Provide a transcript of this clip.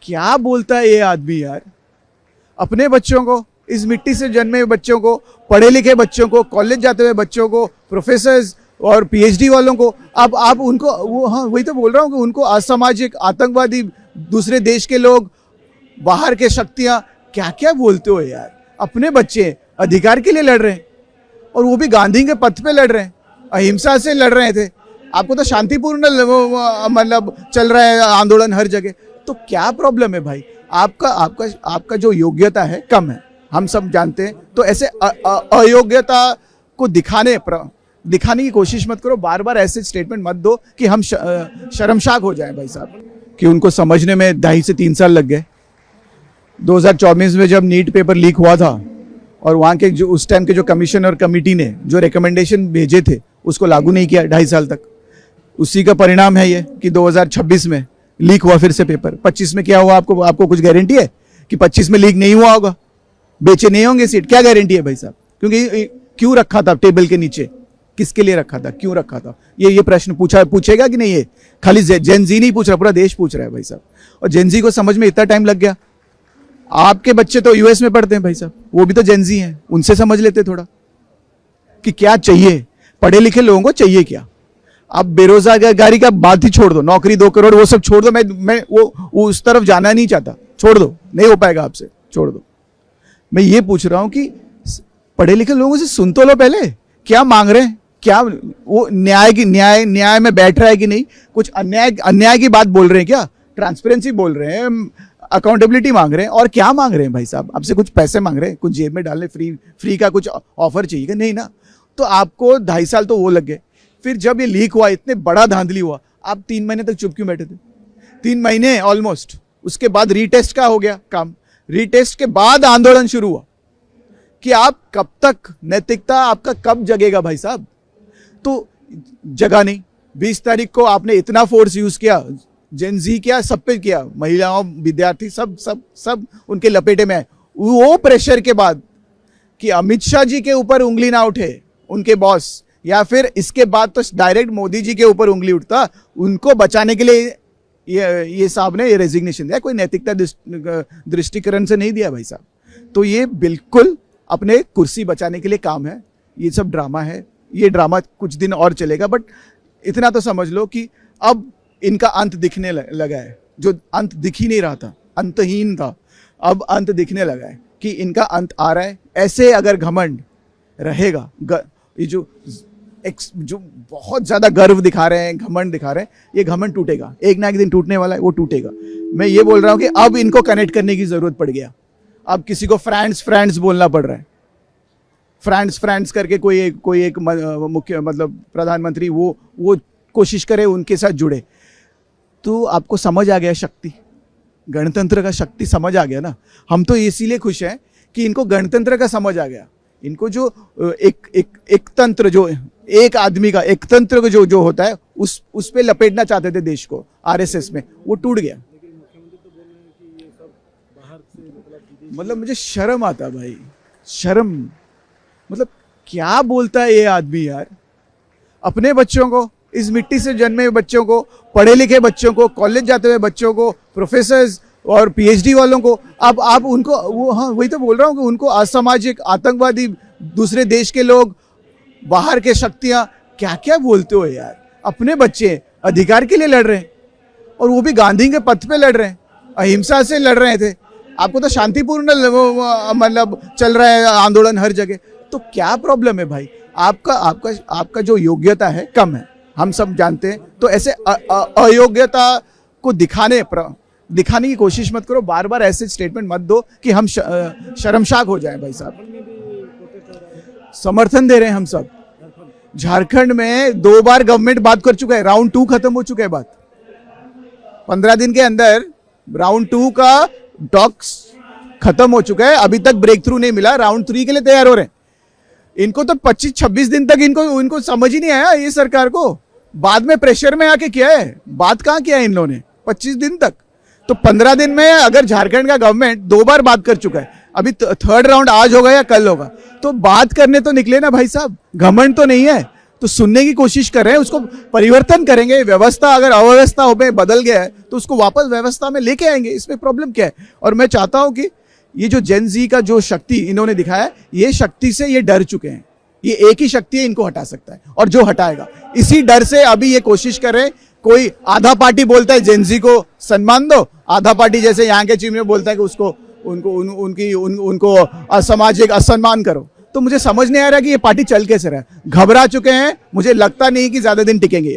क्या बोलता है ये आदमी यार। अपने बच्चों को, इस मिट्टी से जन्मे हुए बच्चों को, पढ़े लिखे बच्चों को, कॉलेज जाते हुए बच्चों को, प्रोफेसर्स और पीएचडी वालों को अब आप उनको हाँ वही तो बोल रहा हूँ कि उनको असामाजिक, आतंकवादी, दूसरे देश के लोग, बाहर के शक्तियां, क्या क्या बोलते हो यार। अपने बच्चे अधिकार के लिए लड़ रहे हैं और वो भी गांधी के पथ पे लड़ रहे हैं, अहिंसा से लड़ रहे थे। आपको तो शांतिपूर्ण मतलब चल रहा है आंदोलन हर जगह। तो क्या प्रॉब्लम है भाई? आपका आपका आपका जो योग्यता है कम है, हम सब जानते हैं। तो ऐसे अयोग्यता को दिखाने की कोशिश मत करो। बार बार ऐसे स्टेटमेंट मत दो कि हम शर्मशाक हो जाएं भाई साहब, कि उनको समझने में 2.5 से 3 साल लग गए। 2024 में जब नीट पेपर लीक हुआ था और वहाँ के जो उस टाइम के जो कमीशन और कमेटी ने जो रिकमेंडेशन भेजे थे उसको लागू नहीं किया 2.5 साल तक। उसी का परिणाम है ये कि 2026 में लीक हुआ फिर से पेपर। 25 में क्या हुआ? आपको कुछ गारंटी है कि 25 में लीक नहीं हुआ होगा? बेचे नहीं होंगे सीट? क्या गारंटी है भाई साहब? क्योंकि क्यों रखा था टेबल के नीचे? किसके लिए रखा था? क्यों रखा था? ये प्रश्न पूछेगा कि नहीं? ये खाली जेनजी नहीं पूछ रहा, पूरा देश पूछ रहा है भाई साहब। और जेनजी को समझ में इतना टाइम लग गया। आपके बच्चे तो यूएस में पढ़ते हैं भाई साहब, वो भी तो जेनजी हैं, उनसे समझ लेते थोड़ा कि क्या चाहिए पढ़े लिखे लोगों को, चाहिए क्या। अब बेरोजगारी का बात ही छोड़ दो, नौकरी 2 करोड़ वो सब छोड़ दो। मैं वो उस तरफ जाना नहीं चाहता, छोड़ दो, नहीं हो पाएगा आपसे, छोड़ दो। मैं ये पूछ रहा हूं कि पढ़े लिखे लोगों से सुन तो लो पहले, क्या मांग रहे हैं, क्या वो न्याय में बैठ रहा है कि नहीं, कुछ अन्याय की बात बोल रहे हैं क्या, ट्रांसपेरेंसी बोल रहे हैं, अकाउंटेबिलिटी मांग रहे हैं, और क्या मांग रहे हैं भाई साहब? आपसे कुछ पैसे मांग रहे हैं, कुछ जेब में डालने, फ्री का कुछ ऑफर चाहिए नहीं ना। तो आपको 2.5 साल तो वो लग गए। फिर जब ये लीक हुआ, इतने बड़ा धांधली हुआ, आप 3 महीने तक चुप क्यों बैठे थे? 3 महीने ऑलमोस्ट। उसके बाद रीटेस्ट का हो गया काम। रीटेस्ट के बाद आंदोलन शुरू हुआ कि आप कब तक, नैतिकता आपका कब जगेगा भाई साहब? तो जगा नहीं। 20 तारीख को आपने इतना फोर्स यूज किया, जेनजी किया, सब पे किया, महिलाओं, विद्यार्थी, सब उनके लपेटे में आए। वो प्रेशर के बाद कि अमित शाह जी के ऊपर उंगली ना उठे उनके बॉस, या फिर इसके बाद तो डायरेक्ट मोदी जी के ऊपर उंगली उठता, उनको बचाने के लिए ये साहब ने ये रेजिग्नेशन दिया। कोई नैतिकता दृष्टिकरण से नहीं दिया भाई साहब। तो ये बिल्कुल अपने कुर्सी बचाने के लिए काम है। ये सब ड्रामा है। ये ड्रामा कुछ दिन और चलेगा, बट इतना तो समझ लो कि अब इनका अंत दिखने लगा है। जो अंत दिख ही नहीं रहा था, अंतहीन था, अब अंत दिखने लगा है कि इनका अंत आ रहा है। ऐसे अगर घमंड रहेगा, ये जो बहुत ज्यादा गर्व दिखा रहे हैं, घमंड दिखा रहे हैं, ये घमंड टूटेगा, एक ना एक दिन टूटने वाला है, वो टूटेगा। मैं ये बोल रहा हूँ कि अब इनको कनेक्ट करने की जरूरत पड़ गया। अब किसी को फ्रेंड्स बोलना पड़ रहा है। फ्रेंड्स करके कोई एक मुख्य मतलब प्रधानमंत्री वो कोशिश करे उनके साथ जुड़े। तो आपको समझ आ गया शक्ति, गणतंत्र का शक्ति समझ आ गया ना। हम तो इसीलिए खुश हैं कि इनको गणतंत्र का समझ आ गया। इनको जो एक तंत्र, जो एक आदमी का एक तंत्र जो होता है, उस पे लपेटना चाहते थे देश को आरएसएस में, वो टूट गया। मतलब मुझे शर्म आता भाई, शर्म। मतलब क्या बोलता है ये आदमी यार। अपने बच्चों को, इस मिट्टी से जन्मे हुए बच्चों को, पढ़े लिखे बच्चों को, कॉलेज जाते हुए बच्चों को, प्रोफेसर्स और पीएचडी वालों को अब आप उनको हाँ वही तो बोल रहा हूँ कि उनको असामाजिक, आतंकवादी, दूसरे देश के लोग, बाहर के शक्तियां, क्या क्या बोलते हो यार। अपने बच्चे अधिकार के लिए लड़ रहे हैं और वो भी गांधी के पथ पे लड़ रहे हैं, अहिंसा से लड़ रहे थे। आपको तो शांतिपूर्ण मतलब चल रहा है आंदोलन हर जगह। तो क्या प्रॉब्लम है भाई? आपका जो योग्यता है कम है, हम सब जानते हैं। तो ऐसे अयोग्यता को दिखाने की कोशिश मत करो। बार बार ऐसे स्टेटमेंट मत दो कि हम शर्मशाक हो जाएं भाई साहब। समर्थन दे रहे हैं हम सब। झारखंड में 2 बार गवर्नमेंट बात कर चुका है, राउंड 2 खत्म हो चुका है बात। 15 दिन के अंदर राउंड 2 का टॉक्स खत्म हो चुका है, अभी तक ब्रेक थ्रू नहीं मिला। राउंड 3 के लिए तैयार हो रहे हैं। इनको तो 25-26 दिन तक इनको समझ ही नहीं आया ये सरकार को। बाद में प्रेशर में आके किया है, बात कहां किया है इन लोगों ने 25 दिन तक। तो 15 दिन में अगर झारखंड का गवर्नमेंट 2 बार बात कर चुका है, अभी 3rd राउंड आज होगा या कल होगा, तो बात करने तो निकले ना भाई साहब। घमंड तो नहीं है, तो सुनने की कोशिश कर रहे हैं, उसको परिवर्तन करेंगे। व्यवस्था अगर अव्यवस्था हो में बदल गया है तो उसको वापस व्यवस्था में लेके आएंगे, इसमें प्रॉब्लम क्या है। और मैं चाहता हूं कि ये जो जेन जी का जो शक्ति इन्होंने दिखाया, ये शक्ति से ये डर चुके हैं। ये एक ही शक्ति है, इनको हटा सकता है, और जो हटाएगा, इसी डर से अभी ये कोशिश कर रहे हैं। कोई आधा पार्टी बोलता है जेन जी को सम्मान दो, आधा पार्टी जैसे यहाँ के चीफ में बोलता है कि उसको उनको असामाजिक असम्मान करो। तो मुझे समझ नहीं आ रहा कि ये पार्टी चल कैसे रहा है। घबरा चुके हैं, मुझे लगता नहीं कि ज्यादा दिन टिकेंगे।